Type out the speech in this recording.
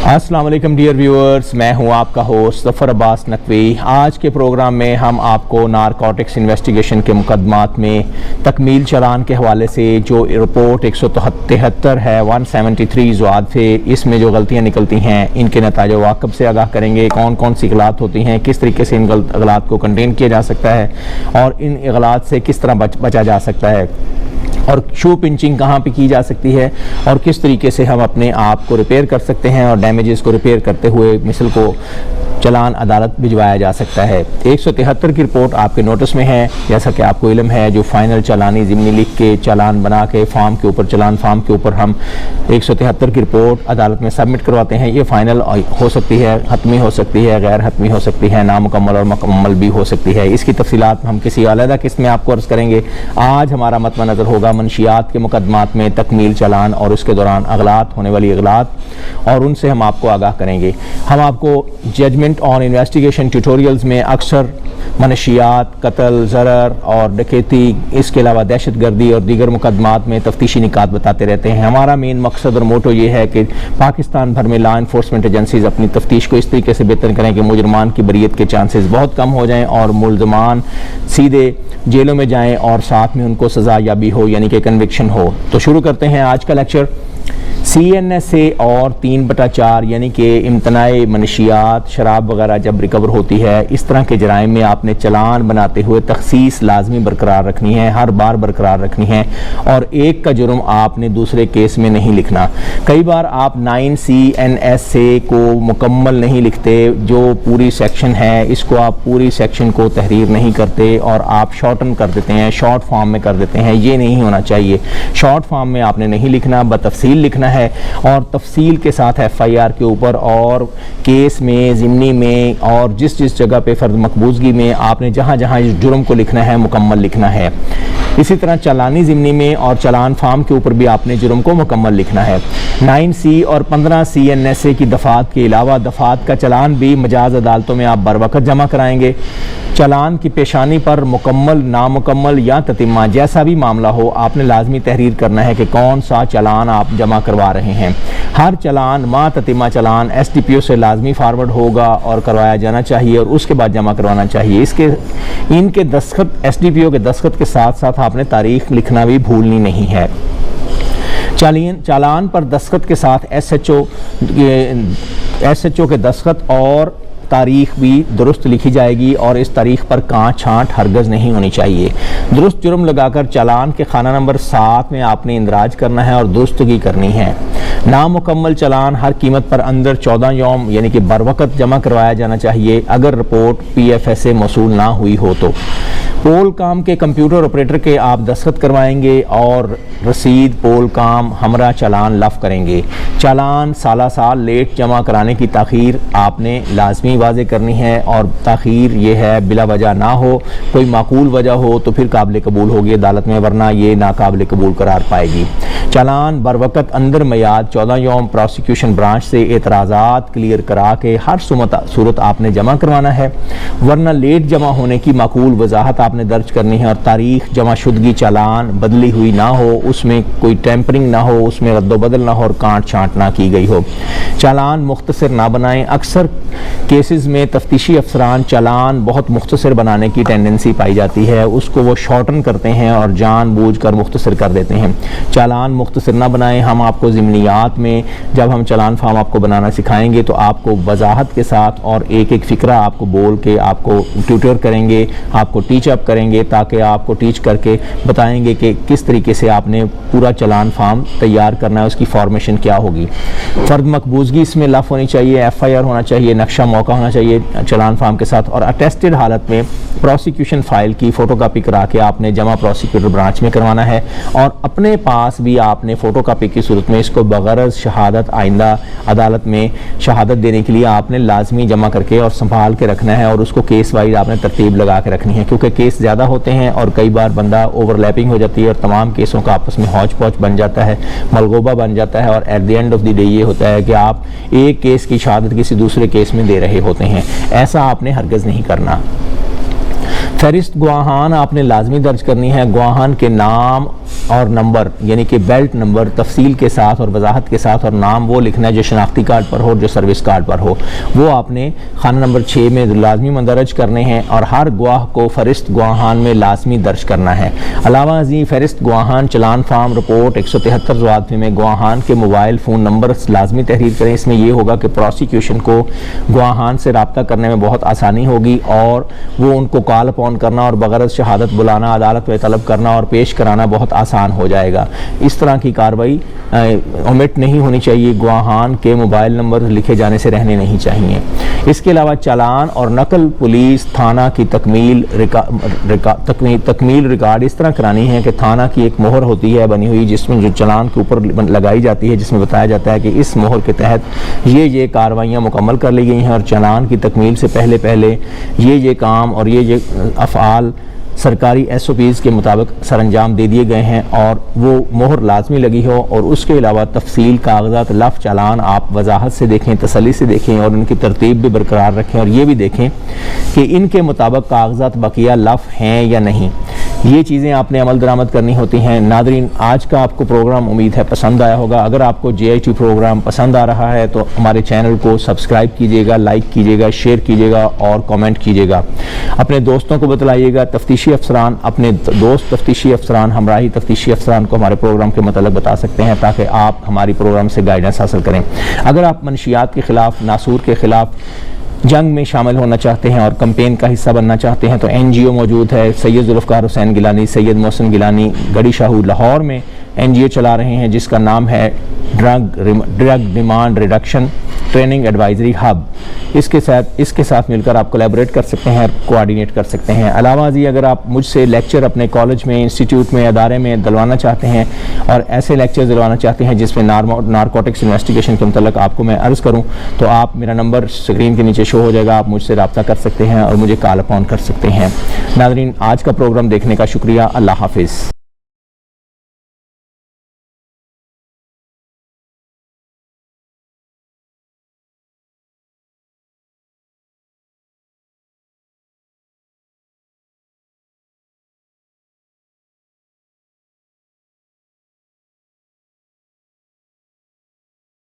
अस्सलाम वालेकुम dear viewers, मैं हूं आपका होस्ट ज़फ़र अब्बास नकवी। आज के प्रोग्राम में हम आपको नारकोटिक्स इन्वेस्टिगेशन के मुकदमात में तकमील चालान के हवाले से जो रिपोर्ट 173 है 173 ज़वाद से, इसमें जो गलतियां निकलती हैं इनके नताज वाक़ब से आगाह करेंगे। कौन कौन सी गलत होती हैं, किस तरीके से इन गलत को कंटेन किया जा सकता है और इन गलत से किस तरह बचा जा सकता है, और शू पिंचिंग कहाँ पे की जा सकती है और किस तरीके से हम अपने आप को रिपेयर कर सकते हैं और डैमेजेस को रिपेयर करते हुए मिसल को चालान अदालत भिजवाया जा सकता है। 173 की रिपोर्ट आपके नोटिस में है। जैसा कि आपको इल्म है, जो फाइनल चालानी ज़िम्नी लिख के चालान बना के फॉर्म के ऊपर चालान फॉर्म के ऊपर हम 173 की रिपोर्ट अदालत में सबमिट करवाते हैं। ये फाइनल हो सकती है, हतमी हो सकती है, गैर हतमी हो सकती है, नामुकम्मल और मुकम्मल भी हो सकती है। इसकी तफसीलात हम किसी अलग किस्त में आपको अर्ज़ करेंगे। आज हमारा मतवा नज़र होगा मनशियात के मुकदमात में तकमील चालान और उसके दौरान अगलात होने वाली अगलात, और उनसे हम आपको आगाह करेंगे। हम आपको जजमेंट ऑन इन्वेस्टिगेशन ट्यूटोरियल्स में अक्सर मनशियात, कत्ल, ज़रर और डकैती, इसके अलावा दहशत गर्दी और दीगर मुकदमात में तफ्तीशी निकात बताते रहते हैं। हमारा मेन मकसद और मोटो ये है कि पाकिस्तान भर में लॉ इन्फोर्समेंट एजेंसीज अपनी तफ्तीश को इस तरीके से बेहतर करें कि मुजरमान की बरीयत के चांसेस बहुत कम हो जाएँ और मुलजमान सीधे जेलों में जाएँ और साथ में उनको सज़ा याबी हो, यानी कि कन्विक्शन हो। तो शुरू करते हैं आज का लेक्चर। CNSA और 3/4 यानी कि इम्तनाए मनशियात, शराब वगैरह जब रिकवर होती है, इस तरह के जराइम में आपने चालान बनाते हुए तखसीस लाजमी बरकरार रखनी है, हर बार बरकरार रखनी है, और एक का जुर्म आपने दूसरे केस में नहीं लिखना। कई बार आप 9 CNSA को मुकम्मल नहीं लिखते, जो पूरी सेक्शन है इसको आप पूरी सेक्शन को तहरीर नहीं करते और आप शॉर्टन कर देते हैं, शॉर्ट फॉर्म में कर देते हैं। ये नहीं होना चाहिए। शॉर्ट फॉर्म में आपने नहीं लिखना, बतफसील लिखना है, और तफसील के साथ FIR के ऊपर और केस में, ज़िम्नी में और जिस जिस जगह पे फर्द मकबूजगी में आपने जहाँ जहाँ इस जुर्म को लिखना है मुकम्मल लिखना है। इसी तरह चालानी ज़िम्नी में और चालान फार्म के ऊपर भी आपने जुर्म को मुकम्मल लिखना है। 9C और 15 CNSA की दफ़ात के अलावा दफ़ात का चालान भी मजाज अदालतों में आप बर वक़्त जमा कराएंगे। चालान की पेशानी पर मुकम्मल, नामुकम्मल या ततिम्मा जैसा भी मामला हो, आपने लाजमी तहरीर करना है कि कौन सा चालान आप जमा करवा रहे हैं। हर चालान मा ततिम्मा चालान SDPO से लाजमी फारवर्ड होगा और करवाया जाना चाहिए और उसके बाद जमा करवाना चाहिए। इनके दस्तखत, SDPO के दस्तखत के साथ साथ आपने तारीख लिखना भी भूलनी नहीं है। चालान पर दस्तखत के साथ SHO के दस्तखत और तारीख भी दुरुस्त लिखी जाएगी और इस तारीख पर कांच छांट हरगज़ नहीं होनी चाहिए। दुरुस्त जुर्म लगाकर चालान के खाना नंबर 7 में आपने इंदराज करना है और दुरुस्तगी करनी है। नामुकम्मल चालान हर कीमत पर अंदर 14 यौम यानी कि बर वक़्त जमा करवाया जाना चाहिए अगर रिपोर्ट PFSA मौसूल ना हुई हो तो। पोल काम के कंप्यूटर ऑपरेटर के आप दस्तखत करवाएंगे और रसीद पोल काम हमरा चालान लफ करेंगे। चालान साल लेट जमा कराने की ताख़ीर आपने लाजमी वाज़े करनी है, और ताख़ीर ये है बिला वजह ना हो, कोई माकूल वजह हो तो फिर काबिल कबूल होगी अदालत में, वरना ये नाकाबिल कबूल करार पाएगी। चालान बर वक़्त अंदर मियाद 14 यौम प्रोसिक्यूशन ब्रांच से एतराज़ात क्लियर करा के हर सूरत आपने जमा करवाना है, वरना लेट जमा होने की माकूल वजाहत आपने दर्ज करनी है और तारीख जमा शुदगी चालान बदली हुई ना हो, उसमें कोई टेम्परिंग ना हो, उसमें रद्दोबदल ना हो और काट छांट ना की गई हो। चालान मुख्तसर ना बनाएं। अक्सर केसेस में तफ्तीशी अफसरान चालान बहुत मुख्तसर बनाने की टेंडेंसी पाई जाती है, उसको वो शॉर्टन करते हैं और जानबूझकर मुख्तसर कर देते हैं। चालान मुख्तसर ना बनाएं। हम आपको ज़िम्नियात में जब हम चालान फार्म आपको बनाना सिखाएंगे तो आपको वजाहत के साथ और एक एक फ़िक्रा आपको बोल के आपको ट्यूटर करेंगे, आपको टीच अप करेंगे, ताकि आपको टीच करके बताएंगे कि किस तरीके से आपने पूरा चालान फार्म तैयार करना है, उसकी फॉर्मेशन क्या होगी। फ़र्द मकबूजगी इसमें लफ होनी चाहिए, FIR होना चाहिए, नक्शा मौका होना चाहिए चालान फार्म के साथ, और अटेस्टेड हालत में प्रोसिक्यूशन फ़ाइल की फ़ोटोकॉपी करा के आपने जमा प्रोसिक्यूटर ब्रांच में करवाना है, और अपने पास भी आपने फ़ोटोकॉपी की सूरत में इसको बगैर शहादत आइंदा अदालत में शहादत देने के लिए आपने लाजमी जमा करके और संभाल के रखना है, और उसको केस वाइज आपने तरतीब लगा के रखनी है, क्योंकि केस ज़्यादा होते हैं और कई बार बंदा ओवरलैपिंग हो जाती है और तमाम केसों का आपस में हौच पौच बन जाता है, मलगोबा बन जाता है, और at the end of the day ये होता है कि आप एक केस की शहादत किसी दूसरे केस में दे रहे होते हैं। ऐसा आपने हरगिज़ नहीं करना। फहरिस्त गवाहान आपने लाजमी दर्ज करनी है। गवाहान के नाम, और नंबर यानी कि बेल्ट नंबर तफसील के साथ और वजाहत के साथ, और नाम वो लिखना है जो शनाख्ती कार्ड पर हो, जो सर्विस कार्ड पर हो, वो आपने खाना नंबर 6 में लाजमी मंदरज करने हैं और हर गवाह को फ़हरिस्त गवाहान में लाजमी दर्ज करना है। अलावा जी फ़हरिस्त गवाहान चलान फार्म रिपोर्ट 173 ज़वादफे में गवाहान के मोबाइल फ़ोन नंबर लाजमी तहरीर करें। इसमें यह होगा कि प्रोसिक्यूशन को गवाहान से रब्ता करने में बहुत आसानी होगी और वो उनको कॉल अपॉन करना और बगैर शहादत बुलाना, अदालत में तलब करना और पेश कराना बहुत आसान हो जाएगा। इस तरह की कार्रवाई ओमिट नहीं होनी चाहिए। गवाहान के मोबाइल नंबर लिखे जाने से रहने नहीं चाहिए। इसके अलावा चालान और नकल पुलिस थाना की तकमील रिकॉर्ड इस तरह करानी है कि थाना की एक मोहर होती है बनी हुई, जिसमें जो चालान के ऊपर लगाई जाती है, जिसमें बताया जाता है कि इस मोहर के तहत ये कार्रवाइयाँ मुकम्मल कर ली गई हैं और चालान की तकमील से पहले ये काम और ये अफ़आल सरकारी SOPs के मुताबिक सरअंजाम दे दिए गए हैं और वो मोहर लाजमी लगी हो। और उसके अलावा तफसील कागजात लफ चालान आप वजाहत से देखें, तसल्ली से देखें और उनकी तरतीब भी बरकरार रखें और ये भी देखें कि इनके मुताबिक कागजात बकिया लफ हैं या नहीं। ये चीज़ें आपने अमल दरामद करनी होती हैं। नादरीन, आज का आपको प्रोग्राम उम्मीद है पसंद आया होगा। अगर आपको JIT प्रोग्राम पसंद आ रहा है तो हमारे चैनल को सब्सक्राइब कीजिएगा, लाइक कीजिएगा, शेयर कीजिएगा और कमेंट कीजिएगा। अपने दोस्तों को बतलाइएगा। तफ्तीशी अफसरान, अपने दोस्त तफ्तीशी अफसरान, हमराही तफ्तीशी अफसरान को हमारे प्रोग्राम के मतलब बता सकते हैं ताकि आप हमारी प्रोग्राम से गाइडेंस हासिल करें। अगर आप मनशियात के ख़िलाफ़, नासूर के ख़िलाफ़ जंग में शामिल होना चाहते हैं और कैंपेन का हिस्सा बनना चाहते हैं तो NGO मौजूद है। सैयद जुल्फ़कार हुसैन गिलानी, सैयद मोहसिन गिलानी गढ़ी शाहू लाहौर में NGO चला रहे हैं जिसका नाम है drug demand reduction training advisory hub. इसके साथ मिलकर आप कोलैबोरेट कर सकते हैं, कोऑर्डिनेट कर सकते हैं। अलावा जी, अगर आप मुझसे लेक्चर अपने कॉलेज में, इंस्टीट्यूट में, अदारे में दिलवाना चाहते हैं और ऐसे लेक्चर दिलवाना चाहते हैं जिसमें नारकोटिक्स इन्वेस्टिगेशन के मतलब आपको मैं अर्ज़ करूं तो आप, मेरा नंबर स्क्रीन के नीचे शो हो जाएगा, आप मुझसे रब्ता कर सकते हैं और मुझे कॉल अपॉन कर सकते हैं। नाज़रीन, आज का प्रोग्राम देखने का शुक्रिया। अल्लाह हाफिज़।